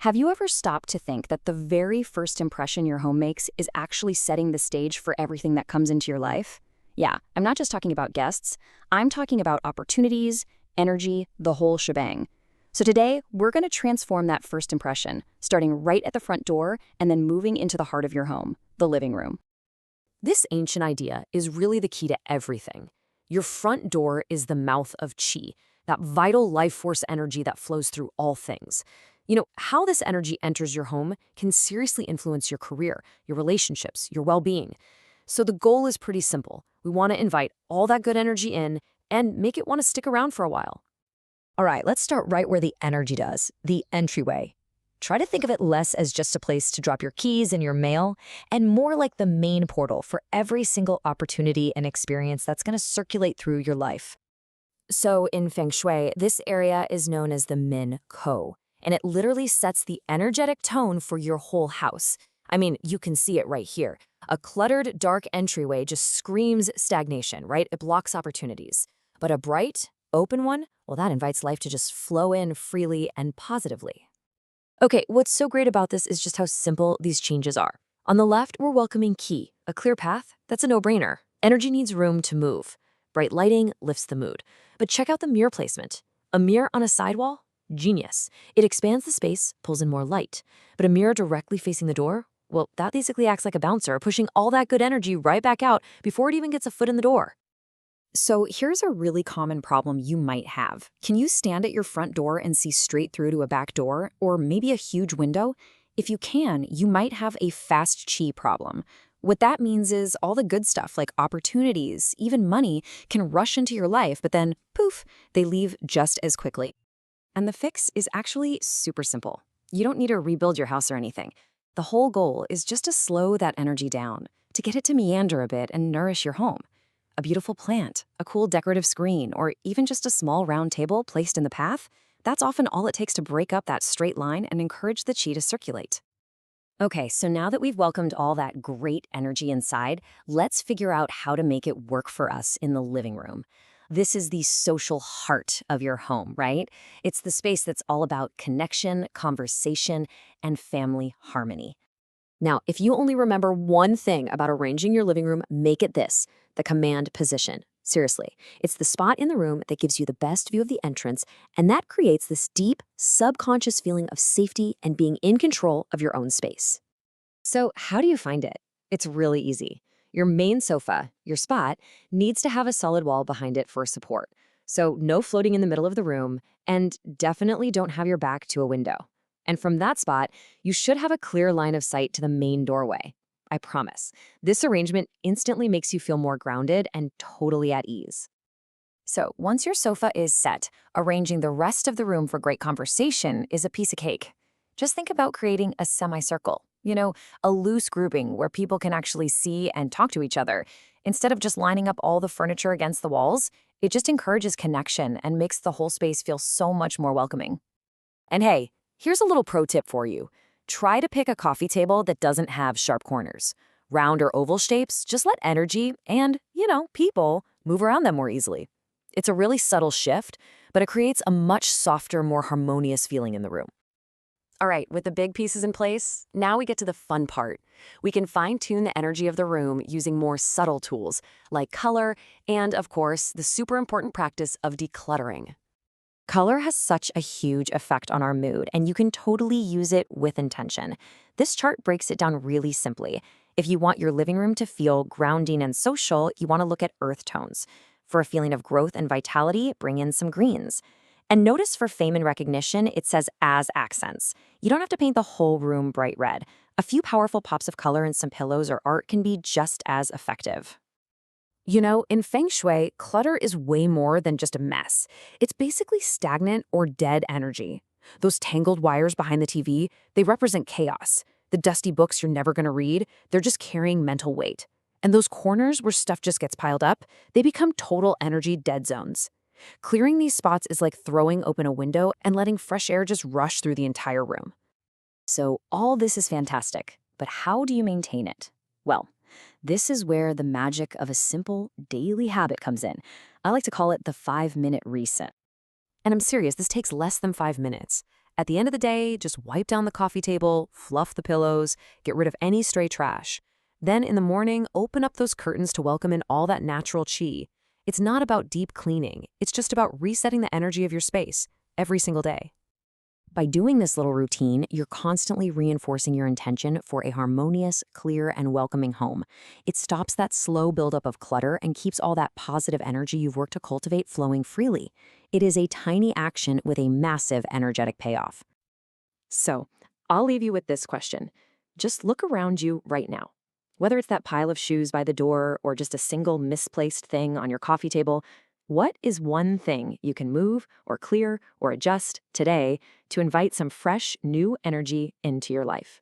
Have you ever stopped to think that the very first impression your home makes is actually setting the stage for everything that comes into your life? Yeah, I'm not just talking about guests, I'm talking about opportunities, energy, the whole shebang. So today, we're going to transform that first impression, starting right at the front door and then moving into the heart of your home, the living room. This ancient idea is really the key to everything. Your front door is the mouth of Qi, that vital life force energy that flows through all things. How this energy enters your home can seriously influence your career, your relationships, your well-being. So the goal is pretty simple. We want to invite all that good energy in and make it want to stick around for a while. All right, let's start right where the energy does, the entryway. Try to think of it less as just a place to drop your keys and your mail, and more like the main portal for every single opportunity and experience that's going to circulate through your life. So in Feng Shui, this area is known as the Min Ko, and it literally sets the energetic tone for your whole house. I mean, you can see it right here. A cluttered, dark entryway just screams stagnation, right? It blocks opportunities. But a bright, open one, well, that invites life to just flow in freely and positively. Okay, what's so great about this is just how simple these changes are. On the left, we're welcoming Qi, a clear path. That's a no-brainer. Energy needs room to move. Bright lighting lifts the mood. But check out the mirror placement. A mirror on a sidewall? Genius. It expands the space, pulls in more light. But a mirror directly facing the door? Well, that basically acts like a bouncer, pushing all that good energy right back out before it even gets a foot in the door. So here's a really common problem you might have. Can you stand at your front door and see straight through to a back door, or maybe a huge window? If you can, you might have a fast chi problem. What that means is all the good stuff like opportunities, even money, can rush into your life, but then, poof, they leave just as quickly. And the fix is actually super simple. You don't need to rebuild your house or anything. The whole goal is just to slow that energy down, to get it to meander a bit and nourish your home. A beautiful plant, a cool decorative screen, or even just a small round table placed in the path, that's often all it takes to break up that straight line and encourage the qi to circulate. Okay, so now that we've welcomed all that great energy inside, let's figure out how to make it work for us in the living room. This is the social heart of your home, right? It's the space that's all about connection, conversation, and family harmony. Now, if you only remember one thing about arranging your living room, make it this: the command position. Seriously, it's the spot in the room that gives you the best view of the entrance, and that creates this deep, subconscious feeling of safety and being in control of your own space. So how do you find it? It's really easy. Your main sofa, your spot, needs to have a solid wall behind it for support. So no floating in the middle of the room, and definitely don't have your back to a window. And from that spot, you should have a clear line of sight to the main doorway. I promise. This arrangement instantly makes you feel more grounded and totally at ease. So once your sofa is set, arranging the rest of the room for great conversation is a piece of cake. Just think about creating a semicircle, a loose grouping where people can actually see and talk to each other. Instead of just lining up all the furniture against the walls, it just encourages connection and makes the whole space feel so much more welcoming. And hey, here's a little pro tip for you. Try to pick a coffee table that doesn't have sharp corners. Round or oval shapes just let energy and, people move around them more easily. It's a really subtle shift, but it creates a much softer, more harmonious feeling in the room. All right, with the big pieces in place, now we get to the fun part. We can fine-tune the energy of the room using more subtle tools like color and, of course, the super important practice of decluttering. Color has such a huge effect on our mood, and you can totally use it with intention. This chart breaks it down really simply. If you want your living room to feel grounding and social, you want to look at earth tones. For a feeling of growth and vitality, bring in some greens. And notice for fame and recognition, it says as accents. You don't have to paint the whole room bright red. A few powerful pops of color and some pillows or art can be just as effective. In Feng Shui, clutter is way more than just a mess. It's basically stagnant or dead energy. Those tangled wires behind the TV, they represent chaos. The dusty books you're never going to read, they're just carrying mental weight. And those corners where stuff just gets piled up, they become total energy dead zones. Clearing these spots is like throwing open a window and letting fresh air just rush through the entire room. So all this is fantastic, but how do you maintain it? Well, this is where the magic of a simple daily habit comes in. I like to call it the 5-minute reset. And I'm serious, this takes less than 5 minutes. At the end of the day, just wipe down the coffee table, fluff the pillows, get rid of any stray trash. Then in the morning, open up those curtains to welcome in all that natural chi. It's not about deep cleaning. It's just about resetting the energy of your space every single day. By doing this little routine, you're constantly reinforcing your intention for a harmonious, clear, and welcoming home. It stops that slow buildup of clutter and keeps all that positive energy you've worked to cultivate flowing freely. It is a tiny action with a massive energetic payoff. So, I'll leave you with this question. Just look around you right now. Whether it's that pile of shoes by the door or just a single misplaced thing on your coffee table, what is one thing you can move or clear or adjust today to invite some fresh, new energy into your life?